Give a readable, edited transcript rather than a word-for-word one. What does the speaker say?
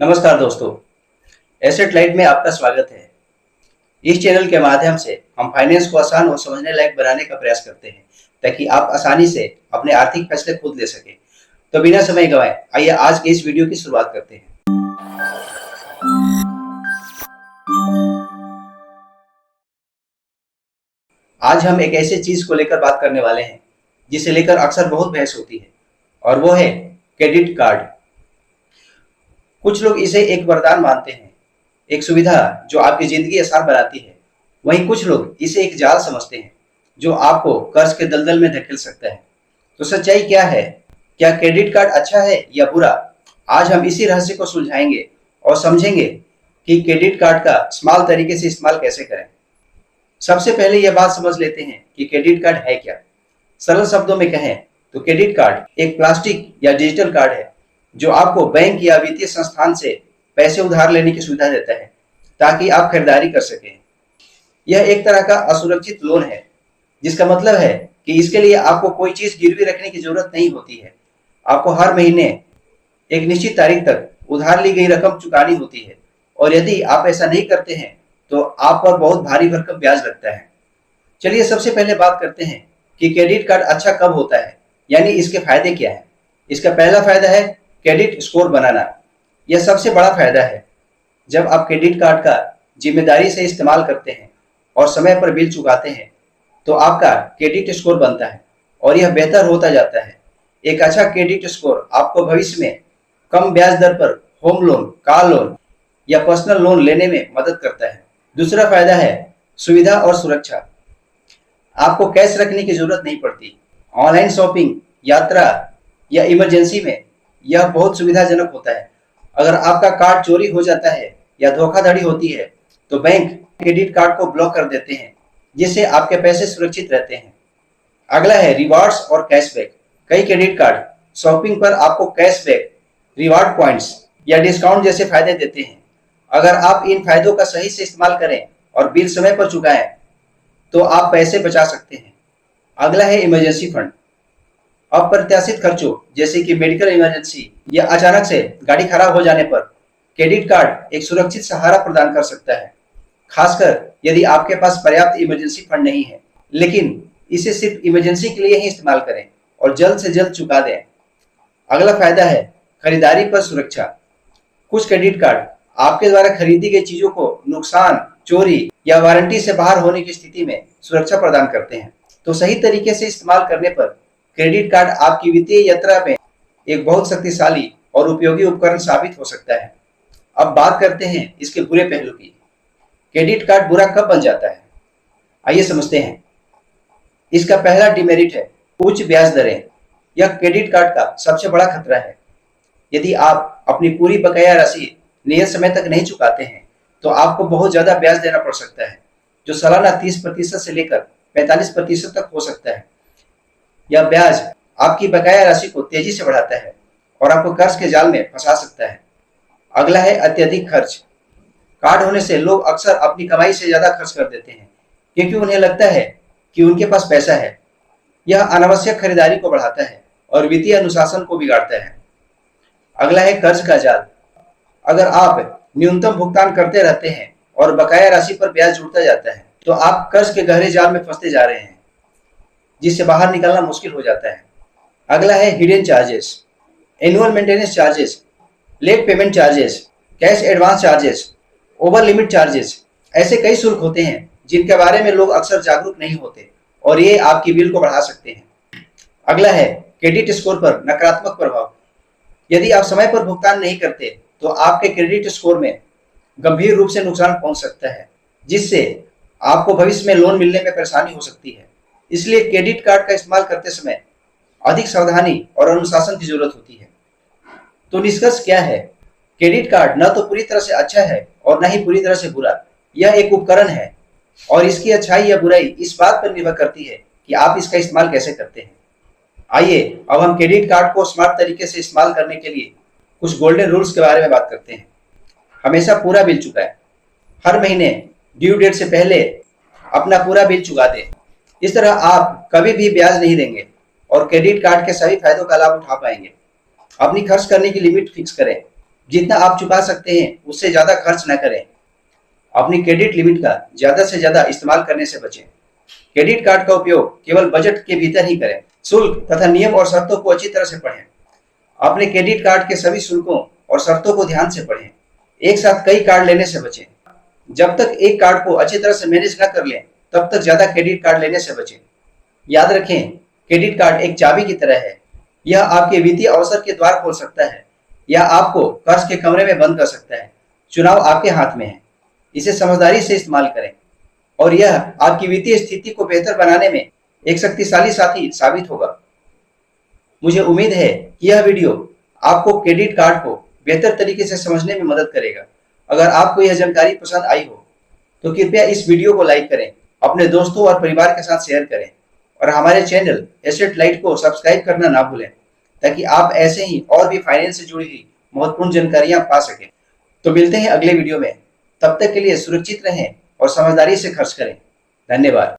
नमस्कार दोस्तों, asset light में आपका स्वागत है। इस चैनल के माध्यम से हम फाइनेंस को आसान और समझने लायक बनाने का प्रयास करते हैं ताकि आप आसानी से अपने आर्थिक फैसले खुद ले सकें। तो बिना समय गंवाए आइए आज के इस वीडियो की शुरुआत करते हैं। आज हम एक ऐसे चीज को लेकर बात करने वाले हैं जिसे लेकर अक्सर बहुत बहस होती है और वो है क्रेडिट कार्ड। कुछ लोग इसे एक वरदान मानते हैं, एक सुविधा जो आपकी जिंदगी आसान बनाती है। वहीं कुछ लोग इसे एक जाल समझते हैं जो आपको कर्ज के दलदल में धकेल सकता है। तो सच्चाई क्या है? क्या क्रेडिट कार्ड अच्छा है या बुरा? आज हम इसी रहस्य को सुलझाएंगे और समझेंगे कि क्रेडिट कार्ड का स्मार्ट तरीके से इस्तेमाल कैसे करें। सबसे पहले यह बात समझ लेते हैं कि क्रेडिट कार्ड है क्या। सरल शब्दों में कहें तो क्रेडिट कार्ड एक प्लास्टिक या डिजिटल कार्ड है जो आपको बैंक या वित्तीय संस्थान से पैसे उधार लेने की सुविधा देता है ताकि आप खरीदारी कर सकें। यह एक तरह का असुरक्षित लोन है, जिसका मतलब है कि इसके लिए आपको कोई चीज गिरवी रखने की जरूरत नहीं होती है। आपको हर महीने एक निश्चित तारीख तक उधार ली गई रकम चुकानी होती है और यदि आप ऐसा नहीं करते हैं तो आप पर बहुत भारी भरकम ब्याज लगता है। चलिए सबसे पहले बात करते हैं कि क्रेडिट कार्ड अच्छा कब होता है, यानी इसके फायदे क्या हैं। इसका पहला फायदा है क्रेडिट स्कोर बनाना। यह सबसे बड़ा फायदा है। जब आप क्रेडिट कार्ड का जिम्मेदारी से इस्तेमाल करते हैं और समय पर बिल चुकाते हैं तो आपका क्रेडिट स्कोर बनता है और यह बेहतर होता जाता है। एक अच्छा क्रेडिट स्कोर आपको भविष्य में कम ब्याज दर पर होम लोन, कार लोन या पर्सनल लोन लेने में मदद करता है। दूसरा फायदा है सुविधा और सुरक्षा। आपको कैश रखने की जरूरत नहीं पड़ती। ऑनलाइन शॉपिंग, यात्रा या इमरजेंसी में यह बहुत सुविधाजनक होता है। अगर आपका कार्ड चोरी हो जाता है या धोखाधड़ी होती है तो बैंक क्रेडिट कार्ड को ब्लॉक कर देते हैं, जिससे आपके पैसे सुरक्षित रहते हैं। अगला है रिवार्ड्स और कैशबैक। कई क्रेडिट कार्ड शॉपिंग पर आपको कैशबैक, रिवार्ड पॉइंट्स या डिस्काउंट जैसे फायदे देते हैं। अगर आप इन फायदों का सही से इस्तेमाल करें और बिल समय पर चुकाएं तो आप पैसे बचा सकते हैं। अगला है इमरजेंसी फंड। अप्रत्याशित खर्चों जैसे कि मेडिकल इमरजेंसी या अचानक से गाड़ी खराब हो जाने पर क्रेडिट कार्ड एक सुरक्षित सहारा प्रदान कर सकता है, खासकर यदि आपके पास पर्याप्त इमरजेंसी फंड नहीं है। लेकिन इसे सिर्फ इमरजेंसी के लिए ही इस्तेमाल करें और जल्द से जल्द चुका दें। अगला फायदा है खरीदारी पर सुरक्षा। कुछ क्रेडिट कार्ड आपके द्वारा खरीदी गई चीजों को नुकसान, चोरी या वारंटी से बाहर होने की स्थिति में सुरक्षा प्रदान करते हैं। तो सही तरीके से इस्तेमाल करने पर क्रेडिट कार्ड आपकी वित्तीय यात्रा में एक बहुत शक्तिशाली और उपयोगी उपकरण साबित हो सकता है। अब बात करते हैं इसके बुरे पहलू की। क्रेडिट कार्ड बुरा कब बन जाता है, आइए समझते हैं। इसका पहला डिमेरिट है उच्च ब्याज दरें। यह क्रेडिट कार्ड का सबसे बड़ा खतरा है। यदि आप अपनी पूरी बकाया राशि नियत समय तक नहीं चुकाते हैं तो आपको बहुत ज्यादा ब्याज देना पड़ सकता है, जो सालाना 30% से लेकर 45% तक हो सकता है। यह ब्याज आपकी बकाया राशि को तेजी से बढ़ाता है और आपको कर्ज के जाल में फंसा सकता है। अगला है अत्यधिक खर्च। कार्ड होने से लोग अक्सर अपनी कमाई से ज्यादा खर्च कर देते हैं क्योंकि उन्हें लगता है कि उनके पास पैसा है। यह अनावश्यक खरीदारी को बढ़ाता है और वित्तीय अनुशासन को बिगाड़ता है। अगला है कर्ज का जाल। अगर आप न्यूनतम भुगतान करते रहते हैं और बकाया राशि पर ब्याज जुड़ता जाता है तो आप कर्ज के गहरे जाल में फंसते जा रहे हैं, जिससे बाहर निकलना मुश्किल हो जाता है। अगला है hidden charges. Annual maintenance charges, late payment charges, cash advance charges, over limit charges, ऐसे कई शुल्क होते हैं जिनके बारे में लोग अक्सर जागरूक नहीं होते और ये आपकी बिल को बढ़ा सकते हैं। अगला है क्रेडिट स्कोर पर नकारात्मक प्रभाव। यदि आप समय पर भुगतान नहीं करते तो आपके क्रेडिट स्कोर में गंभीर रूप से नुकसान पहुंच सकता है, जिससे आपको भविष्य में लोन मिलने में परेशानी हो सकती है। इसलिए क्रेडिट कार्ड का इस्तेमाल करते समय अधिक सावधानी और अनुशासन की जरूरत होती है। तो निष्कर्ष क्या है? क्रेडिट कार्ड न तो पूरी तरह से अच्छा है और न ही पूरी तरह से बुरा। यह एक उपकरण है और इसकी अच्छाई या बुराई इस बात पर निर्भर करती है कि आप इसका इस्तेमाल कैसे करते हैं। आइए अब हम क्रेडिट कार्ड को स्मार्ट तरीके से इस्तेमाल करने के लिए कुछ गोल्डन रूल्स के बारे में बात करते हैं। हमेशा पूरा बिल चुकाएं। हर महीने ड्यू डेट से पहले अपना पूरा बिल चुका दें। इस तरह आप कभी भी ब्याज नहीं देंगे और क्रेडिट कार्ड के सभी फायदों का लाभ उठा पाएंगे। अपनी खर्च करने की लिमिट फिक्स करें। जितना आप चुका सकते हैं उससे ज्यादा खर्च न करें। अपनी क्रेडिट लिमिट का ज्यादा से ज्यादा इस्तेमाल करने से बचें। क्रेडिट कार्ड का उपयोग केवल बजट के भीतर ही करें। शुल्क तथा नियम और शर्तों को अच्छी तरह से पढ़ें। अपने क्रेडिट कार्ड के सभी शुल्कों और शर्तों को ध्यान से पढ़ें। एक साथ कई कार्ड लेने से बचें। जब तक एक कार्ड को अच्छी तरह से मैनेज न कर लें, तब तक ज्यादा क्रेडिट कार्ड लेने से बचें। याद रखें, क्रेडिट कार्ड एक चाबी की तरह है। यह आपके वित्तीय अवसर के द्वार खोल सकता है या आपको कर्ज के कमरे में बंद कर सकता है। चुनाव आपके हाथ में है। इसे समझदारी से इस्तेमाल करें और यह आपकी वित्तीय स्थिति को बेहतर बनाने में एक शक्तिशाली साथी साबित होगा। मुझे उम्मीद है कि यह वीडियो आपको क्रेडिट कार्ड को बेहतर तरीके से समझने में मदद करेगा। अगर आपको यह जानकारी पसंद आई हो तो कृपया इस वीडियो को लाइक करें, अपने दोस्तों और परिवार के साथ शेयर करें और हमारे चैनल एसेट लाइट को सब्सक्राइब करना ना भूलें, ताकि आप ऐसे ही और भी फाइनेंस से जुड़ी हुई महत्वपूर्ण जानकारियां पा सकें। तो मिलते हैं अगले वीडियो में। तब तक के लिए सुरक्षित रहें और समझदारी से खर्च करें। धन्यवाद।